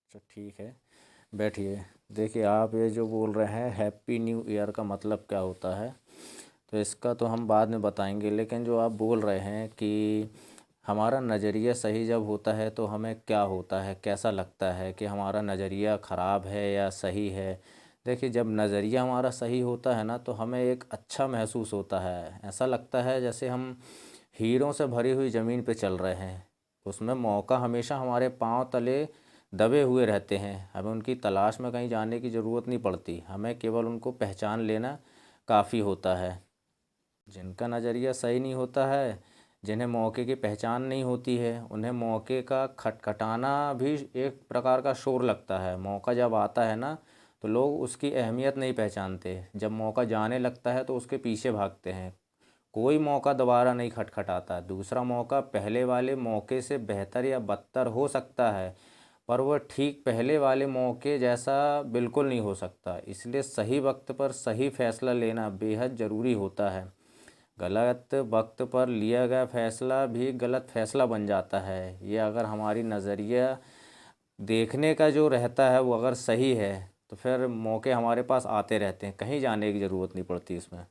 अच्छा ठीक है, बैठिए। देखिए, आप ये जो बोल रहे हैं हैप्पी न्यू ईयर का मतलब क्या होता है, तो इसका तो हम बाद में बताएंगे। लेकिन जो आप बोल रहे हैं कि हमारा नज़रिया सही जब होता है तो हमें क्या होता है, कैसा लगता है कि हमारा नज़रिया ख़राब है या सही है। देखिए, जब नज़रिया हमारा सही होता है ना तो हमें एक अच्छा महसूस होता है। ऐसा लगता है जैसे हम हीरों से भरी हुई ज़मीन पे चल रहे हैं। उसमें मौका हमेशा हमारे पांव तले दबे हुए रहते हैं। हमें उनकी तलाश में कहीं जाने की ज़रूरत नहीं पड़ती, हमें केवल उनको पहचान लेना काफ़ी होता है। जिनका नज़रिया सही नहीं होता है, जिन्हें मौके की पहचान नहीं होती है, उन्हें मौके का खटखटाना भी एक प्रकार का शोर लगता है। मौका जब आता है ना तो लोग उसकी अहमियत नहीं पहचानते। जब मौका जाने लगता है तो उसके पीछे भागते हैं। कोई मौका दोबारा नहीं खटखटाता। दूसरा मौका पहले वाले मौके से बेहतर या बदतर हो सकता है, पर वह ठीक पहले वाले मौके जैसा बिल्कुल नहीं हो सकता। इसलिए सही वक्त पर सही फैसला लेना बेहद ज़रूरी होता है। गलत वक्त पर लिया गया फैसला भी गलत फैसला बन जाता है। ये अगर हमारी नज़रिया देखने का जो रहता है वो अगर सही है तो फिर मौके हमारे पास आते रहते हैं, कहीं जाने की ज़रूरत नहीं पड़ती इसमें।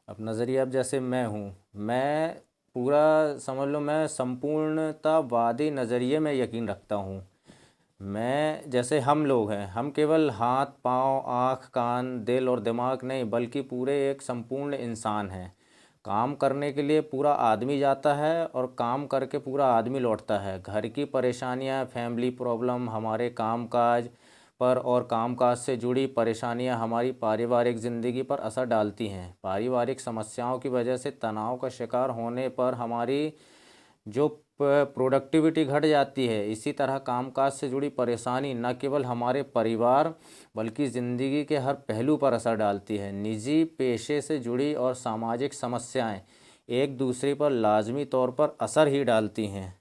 अब नज़रिया, अब जैसे मैं हूँ, मैं पूरा समझ लो मैं संपूर्णतावादी नज़रिए में यकीन रखता हूँ। मैं जैसे हम लोग हैं, हम केवल हाथ पाँव आँख कान दिल और दिमाग नहीं बल्कि पूरे एक संपूर्ण इंसान हैं। काम करने के लिए पूरा आदमी जाता है और काम करके पूरा आदमी लौटता है। घर की परेशानियां, फैमिली प्रॉब्लम हमारे कामकाज पर और कामकाज से जुड़ी परेशानियां हमारी पारिवारिक ज़िंदगी पर असर डालती हैं। पारिवारिक समस्याओं की वजह से तनाव का शिकार होने पर हमारी जो प्रोडक्टिविटी घट जाती है। इसी तरह कामकाज से जुड़ी परेशानी न केवल हमारे परिवार बल्कि ज़िंदगी के हर पहलू पर असर डालती है। निजी पेशे से जुड़ी और सामाजिक समस्याएं एक दूसरे पर लाजमी तौर पर असर ही डालती हैं।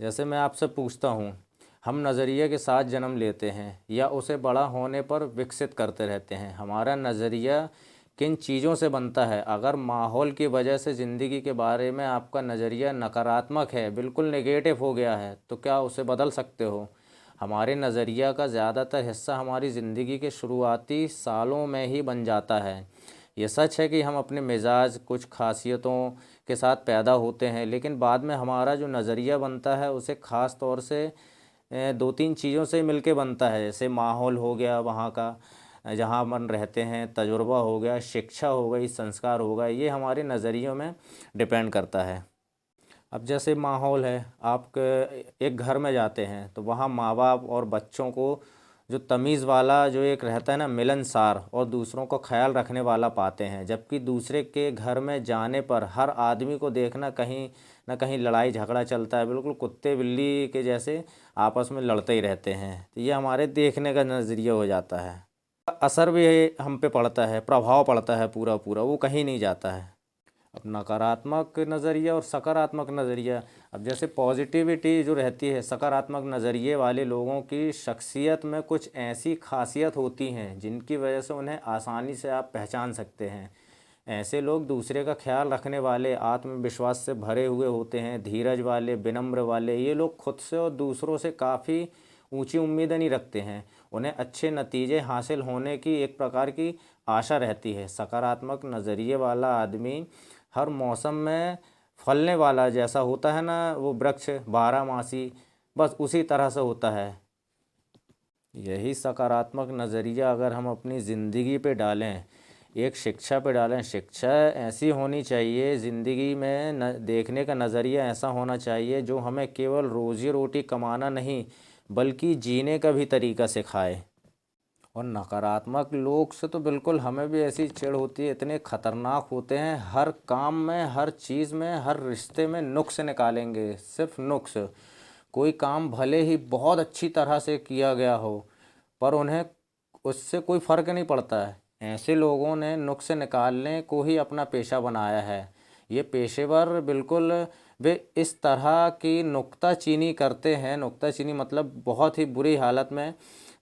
जैसे मैं आपसे पूछता हूँ, हम नज़रिए के साथ जन्म लेते हैं या उसे बड़ा होने पर विकसित करते रहते हैं। हमारा नज़रिया किन चीज़ों से बनता है? अगर माहौल की वजह से ज़िंदगी के बारे में आपका नज़रिया नकारात्मक है, बिल्कुल नेगेटिव हो गया है, तो क्या उसे बदल सकते हो? हमारे नज़रिया का ज़्यादातर हिस्सा हमारी ज़िंदगी के शुरुआती सालों में ही बन जाता है। ये सच है कि हम अपने मिजाज कुछ खासियतों के साथ पैदा होते हैं, लेकिन बाद में हमारा जो नज़रिया बनता है उसे ख़ास तौर से दो तीन चीज़ों से मिलके बनता है। जैसे माहौल हो गया वहाँ का, जहाँ अपन रहते हैं, तजुर्बा हो गया, शिक्षा हो गई, संस्कार हो गए, ये हमारे नज़रियों में डिपेंड करता है। अब जैसे माहौल है, आप एक घर में जाते हैं तो वहाँ माँ बाप और बच्चों को जो तमीज़ वाला जो एक रहता है ना, मिलनसार और दूसरों को ख्याल रखने वाला पाते हैं। जबकि दूसरे के घर में जाने पर हर आदमी को देखना कहीं ना कहीं लड़ाई झगड़ा चलता है, बिल्कुल कुत्ते बिल्ली के जैसे आपस में लड़ते ही रहते हैं। तो ये हमारे देखने का नज़रिया हो जाता है। असर भी हम पे पड़ता है, प्रभाव पड़ता है, पूरा पूरा वो कहीं नहीं जाता है। अब नकारात्मक नज़रिया और सकारात्मक नज़रिया, अब जैसे पॉजिटिविटी जो रहती है, सकारात्मक नज़रिए वाले लोगों की शख्सियत में कुछ ऐसी खासियत होती हैं जिनकी वजह से उन्हें आसानी से आप पहचान सकते हैं। ऐसे लोग दूसरे का ख्याल रखने वाले, आत्मविश्वास से भरे हुए होते हैं, धीरज वाले, विनम्र वाले। ये लोग खुद से और दूसरों से काफ़ी ऊंची उम्मीदें नहीं रखते हैं। उन्हें अच्छे नतीजे हासिल होने की एक प्रकार की आशा रहती है। सकारात्मक नज़रिए वाला आदमी हर मौसम में फलने वाला जैसा होता है ना, वो वृक्ष बारहमासी, बस उसी तरह से होता है। यही सकारात्मक नज़रिया अगर हम अपनी ज़िंदगी पे डालें, एक शिक्षा पे डालें, शिक्षा ऐसी होनी चाहिए ज़िंदगी में, न देखने का नज़रिया ऐसा होना चाहिए जो हमें केवल रोज़ी रोटी कमाना नहीं बल्कि जीने का भी तरीका सिखाए। और नकारात्मक लोग से तो बिल्कुल हमें भी ऐसी चिढ़ होती है, इतने खतरनाक होते हैं, हर काम में, हर चीज़ में, हर रिश्ते में नुक्स निकालेंगे, सिर्फ नुक्स। कोई काम भले ही बहुत अच्छी तरह से किया गया हो पर उन्हें उससे कोई फ़र्क नहीं पड़ता है। ऐसे लोगों ने नुक्स निकालने को ही अपना पेशा बनाया है। ये पेशेवर बिल्कुल वे इस तरह की नुक्ताचीनी करते हैं। नुक्ताचीनी मतलब बहुत ही बुरी हालत में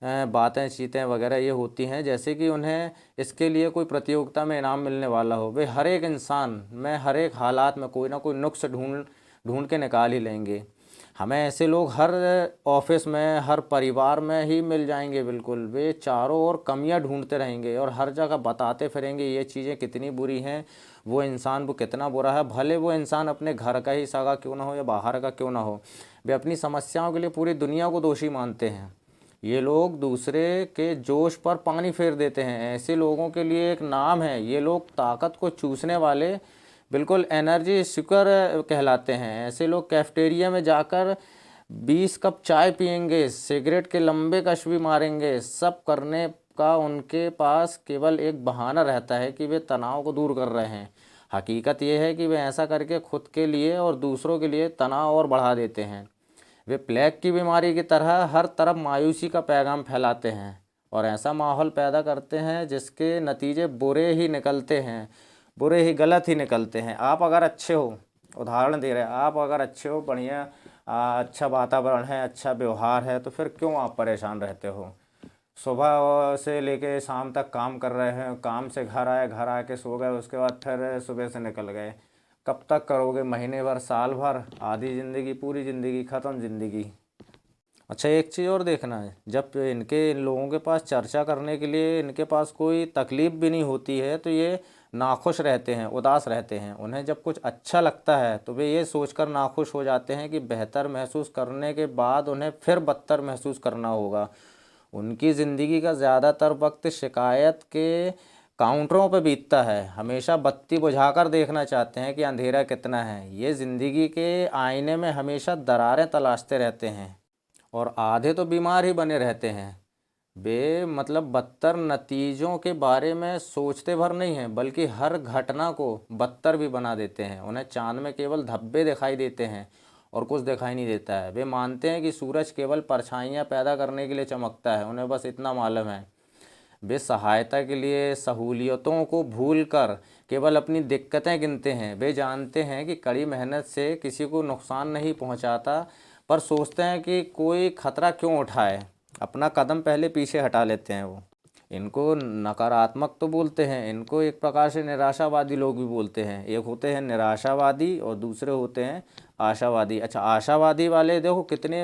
बातें चीतें वगैरह ये होती हैं, जैसे कि उन्हें इसके लिए कोई प्रतियोगिता में इनाम मिलने वाला हो। वे हर एक इंसान में हर एक हालात में कोई ना कोई नुक्स ढूंढ ढूंढ के निकाल ही लेंगे। हमें ऐसे लोग हर ऑफिस में, हर परिवार में ही मिल जाएंगे। बिल्कुल, वे चारों ओर कमियां ढूंढते रहेंगे और हर जगह बताते फिरेंगे ये चीज़ें कितनी बुरी हैं, वो इंसान वो कितना बुरा है। भले वो इंसान अपने घर का ही सगा क्यों ना हो या बाहर का क्यों ना हो, वे अपनी समस्याओं के लिए पूरी दुनिया को दोषी मानते हैं। ये लोग दूसरे के जोश पर पानी फेर देते हैं। ऐसे लोगों के लिए एक नाम है, ये लोग ताकत को चूसने वाले, बिल्कुल एनर्जी सीकर कहलाते हैं। ऐसे लोग कैफेटेरिया में जाकर 20 कप चाय पियेंगे, सिगरेट के लंबे कश भी मारेंगे। सब करने का उनके पास केवल एक बहाना रहता है कि वे तनाव को दूर कर रहे हैं। हकीकत यह है कि वे ऐसा करके खुद के लिए और दूसरों के लिए तनाव और बढ़ा देते हैं। वे प्लेग की बीमारी की तरह हर तरफ मायूसी का पैगाम फैलाते हैं और ऐसा माहौल पैदा करते हैं जिसके नतीजे बुरे ही निकलते हैं, बुरे ही, गलत ही निकलते हैं। आप अगर अच्छे हो, उदाहरण दे रहे हैं, आप अगर अच्छे हो, बढ़िया अच्छा वातावरण है, अच्छा व्यवहार है, तो फिर क्यों आप परेशान रहते हो? सुबह से लेके शाम तक काम कर रहे हैं, काम से घर आए, घर आके सो गए, उसके बाद फिर सुबह से निकल गए। कब तक करोगे? महीने भर, साल भर, आधी ज़िंदगी, पूरी ज़िंदगी, ख़त्म ज़िंदगी। अच्छा, एक चीज़ और देखना है, जब इन लोगों के पास चर्चा करने के लिए इनके पास कोई तकलीफ़ भी नहीं होती है तो ये नाखुश रहते हैं, उदास रहते हैं। उन्हें जब कुछ अच्छा लगता है तो वे ये सोचकर नाखुश हो जाते हैं कि बेहतर महसूस करने के बाद उन्हें फिर बदतर महसूस करना होगा। उनकी ज़िंदगी का ज़्यादातर वक्त शिकायत के काउंटरों पर बीतता है। हमेशा बत्ती बुझाकर देखना चाहते हैं कि अंधेरा कितना है। ये ज़िंदगी के आईने में हमेशा दरारें तलाशते रहते हैं और आधे तो बीमार ही बने रहते हैं। वे मतलब बदतर नतीजों के बारे में सोचते भर नहीं हैं, बल्कि हर घटना को बदतर भी बना देते हैं। उन्हें चांद में केवल धब्बे दिखाई देते हैं और कुछ दिखाई नहीं देता है। वे मानते हैं कि सूरज केवल परछाइयाँ पैदा करने के लिए चमकता है, उन्हें बस इतना मालूम है। वे सहायता के लिए सहूलियतों को भूलकर केवल अपनी दिक्कतें गिनते हैं। वे जानते हैं कि कड़ी मेहनत से किसी को नुकसान नहीं पहुंचाता, पर सोचते हैं कि कोई खतरा क्यों उठाए। अपना कदम पहले पीछे हटा लेते हैं वो। इनको नकारात्मक तो बोलते हैं, इनको एक प्रकार से निराशावादी लोग भी बोलते हैं। एक होते हैं निराशावादी और दूसरे होते हैं आशावादी। अच्छा, आशावादी वाले देखो कितने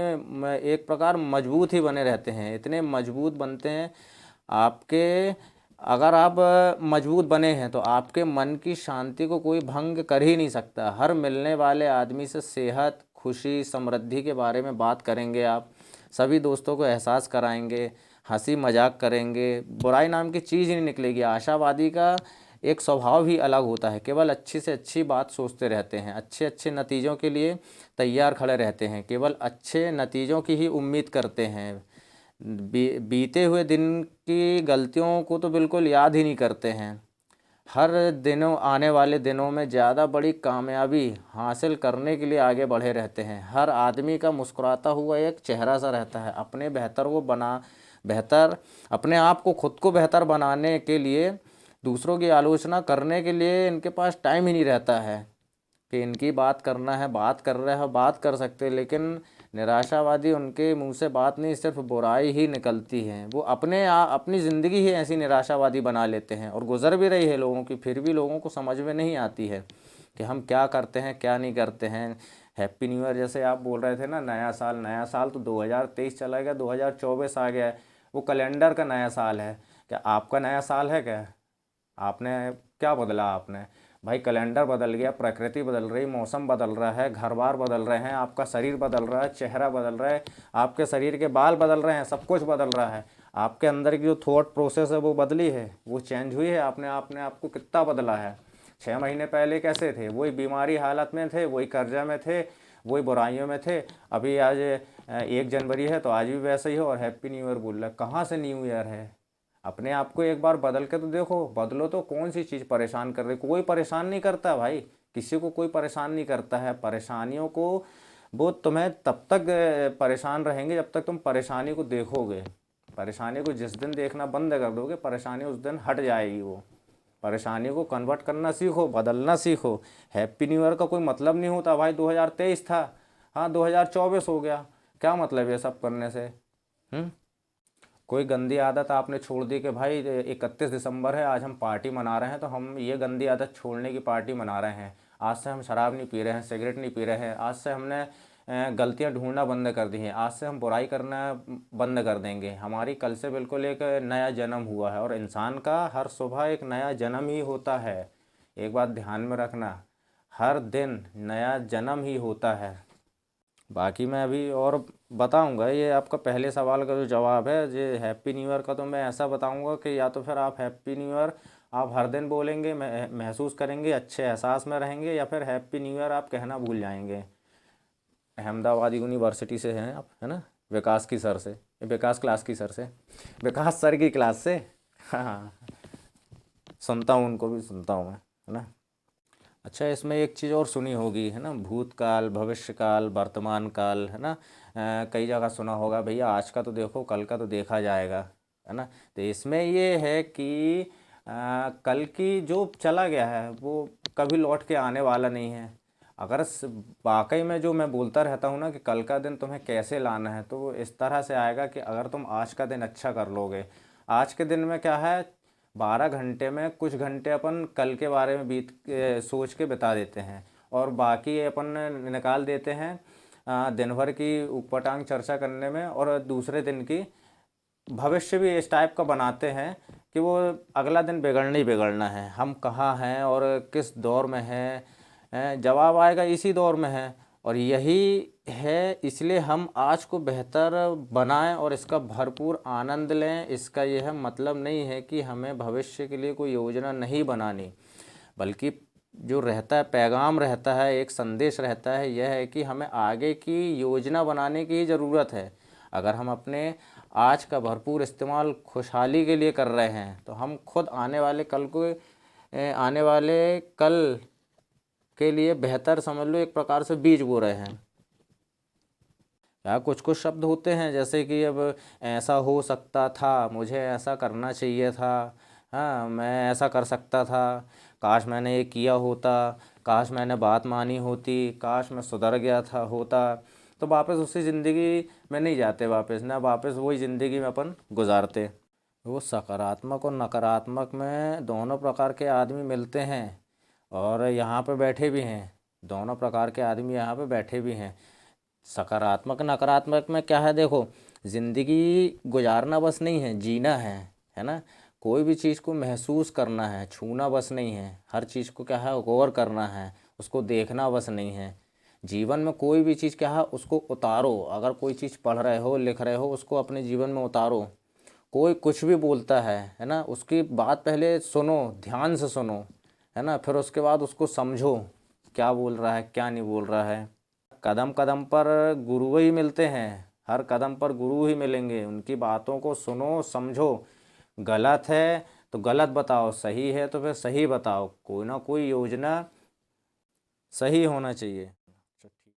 एक प्रकार मजबूत ही बने रहते हैं, इतने मजबूत बनते हैं आपके। अगर आप मजबूत बने हैं तो आपके मन की शांति को कोई भंग कर ही नहीं सकता। हर मिलने वाले आदमी से सेहत, खुशी, समृद्धि के बारे में बात करेंगे आप। सभी दोस्तों को एहसास कराएंगे, हंसी मजाक करेंगे, बुराई नाम की चीज़ ही नहीं निकलेगी। आशावादी का एक स्वभाव ही अलग होता है, केवल अच्छी से अच्छी बात सोचते रहते हैं, अच्छे अच्छे नतीजों के लिए तैयार खड़े रहते हैं, केवल अच्छे नतीजों की ही उम्मीद करते हैं। बीते हुए दिन की गलतियों को तो बिल्कुल याद ही नहीं करते हैं। हर दिनों आने वाले दिनों में ज़्यादा बड़ी कामयाबी हासिल करने के लिए आगे बढ़े रहते हैं। हर आदमी का मुस्कुराता हुआ एक चेहरा सा रहता है। अपने बेहतर को बना बेहतर अपने आप को, खुद को बेहतर बनाने के लिए दूसरों की आलोचना करने के लिए इनके पास टाइम ही नहीं रहता है कि इनकी बात करना है। बात कर रहे हैं, बात कर सकते, लेकिन निराशावादी, उनके मुंह से बात नहीं, सिर्फ बुराई ही निकलती है। वो अपनी ज़िंदगी ही ऐसी निराशावादी बना लेते हैं और गुजर भी रही है लोगों की, फिर भी लोगों को समझ में नहीं आती है कि हम क्या करते हैं, क्या नहीं करते हैं। हैप्पी न्यू ईयर जैसे आप बोल रहे थे ना, नया साल, नया साल तो 2023 चला गया, 2024 आ गया है। वो कैलेंडर का नया साल है। क्या आपका नया साल है क्या? आपने क्या बदला? आपने भाई कैलेंडर बदल गया, प्रकृति बदल रही, मौसम बदल रहा है, घर बार बदल रहे हैं, आपका शरीर बदल रहा है, चेहरा बदल रहा है, आपके शरीर के बाल बदल रहे हैं, सब कुछ बदल रहा है। आपके अंदर की जो थॉट प्रोसेस है वो बदली है, वो चेंज हुई है। आपने आपको कितना बदला है। 6 महीने पहले कैसे थे? वही बीमारी हालत में थे, वही कर्जा में थे, वही बुराइयों में थे। अभी आज 1 जनवरी है तो आज भी वैसे ही हो और हैप्पी न्यू ईयर बोल रहा है। कहाँ से न्यू ईयर है? अपने आप को एक बार बदल के तो देखो, बदलो तो। कौन सी चीज़ परेशान कर रही? कोई परेशान नहीं करता भाई, किसी को कोई परेशान नहीं करता है। परेशानियों को वो तुम्हें तब तक परेशान रहेंगे जब तक तुम परेशानी को देखोगे। परेशानी को जिस दिन देखना बंद कर दोगे, परेशानी उस दिन हट जाएगी। वो परेशानी को कन्वर्ट करना सीखो, बदलना सीखो। हैप्पी न्यू ईयर का कोई मतलब नहीं होता भाई 2023 था, हाँ 2024 हो गया, क्या मतलब ये सब करने से? कोई गंदी आदत आपने छोड़ दी कि भाई 31 दिसंबर है, आज हम पार्टी मना रहे हैं, तो हम ये गंदी आदत छोड़ने की पार्टी मना रहे हैं। आज से हम शराब नहीं पी रहे हैं, सिगरेट नहीं पी रहे हैं, आज से हमने गलतियां ढूंढना बंद कर दी हैं। आज से हम बुराई करना बंद कर देंगे। हमारी कल से बिल्कुल एक नया जन्म हुआ है और इंसान का हर सुबह एक नया जन्म ही होता है। एक बात ध्यान में रखना, हर दिन नया जन्म ही होता है। बाकी मैं अभी और बताऊंगा। ये आपका पहले सवाल का जो जवाब है, ये हैप्पी न्यू ईयर का, तो मैं ऐसा बताऊंगा कि या तो फिर आप हैप्पी न्यू ईयर आप हर दिन बोलेंगे, महसूस करेंगे, अच्छे एहसास में रहेंगे, या फिर हैप्पी न्यू ईयर आप कहना भूल जाएंगे। अहमदाबाद यूनिवर्सिटी से हैं आप, है ना? विकास की सर से, विकास क्लास की सर से, विकास सर की क्लास से। हाँ, सुनता हूँ, उनको भी सुनता हूँ मैं, है ना? अच्छा, इसमें एक चीज़ और सुनी होगी, है ना? भूतकाल, भविष्यकाल, वर्तमान काल, है ना? कई जगह सुना होगा, भैया आज का तो देखो, कल का तो देखा जाएगा, है ना? तो इसमें ये है कि कल की जो चला गया है वो कभी लौट के आने वाला नहीं है। अगर वाकई में जो मैं बोलता रहता हूँ ना कि कल का दिन तुम्हें कैसे लाना है, तो वो इस तरह से आएगा कि अगर तुम आज का दिन अच्छा कर लोगे। आज के दिन में क्या है, 12 घंटे में कुछ घंटे अपन कल के बारे में सोच के बिता देते हैं, और बाकी अपन निकाल देते हैं दिन भर की ऊटपटांग चर्चा करने में, और दूसरे दिन की भविष्य भी इस टाइप का बनाते हैं कि वो अगला दिन बिगड़ना ही बिगड़ना है। हम कहाँ हैं और किस दौर में हैं, जवाब आएगा इसी दौर में है। और यही है, इसलिए हम आज को बेहतर बनाएं और इसका भरपूर आनंद लें। इसका यह मतलब नहीं है कि हमें भविष्य के लिए कोई योजना नहीं बनानी, बल्कि जो रहता है, पैगाम रहता है, एक संदेश रहता है, यह है कि हमें आगे की योजना बनाने की ज़रूरत है। अगर हम अपने आज का भरपूर इस्तेमाल खुशहाली के लिए कर रहे हैं, तो हम खुद आने वाले कल के लिए बेहतर, समझ लो, एक प्रकार से बीज बो रहे हैं। या कुछ कुछ शब्द होते हैं जैसे कि अब ऐसा हो सकता था, मुझे ऐसा करना चाहिए था, हाँ मैं ऐसा कर सकता था, काश मैंने ये किया होता, काश मैंने बात मानी होती, काश मैं सुधर गया था होता। तो वापस उसी ज़िंदगी में नहीं जाते, वापस ना, वापस वही ज़िंदगी में अपन गुजारते। वो सकारात्मक और नकारात्मक में दोनों प्रकार के आदमी मिलते हैं, और यहाँ पे बैठे भी हैं। दोनों प्रकार के आदमी यहाँ पे बैठे भी हैं। सकारात्मक नकारात्मक में क्या है, देखो, ज़िंदगी गुजारना बस नहीं है, जीना है ना? कोई भी चीज़ को महसूस करना है, छूना बस नहीं है। हर चीज़ को क्या है, गौर करना है, उसको देखना बस नहीं है। जीवन में कोई भी चीज़ क्या है, उसको उतारो। अगर कोई चीज़ पढ़ रहे हो, लिख रहे हो, उसको अपने जीवन में उतारो। कोई कुछ भी बोलता है ना, उसकी बात पहले सुनो, ध्यान से सुनो, है ना? फिर उसके बाद उसको समझो, क्या बोल रहा है, क्या नहीं बोल रहा है। कदम कदम पर गुरु ही मिलते हैं, हर कदम पर गुरु ही मिलेंगे। उनकी बातों को सुनो, समझो। गलत है तो गलत बताओ, सही है तो फिर सही बताओ। कोई ना कोई योजना सही होना चाहिए।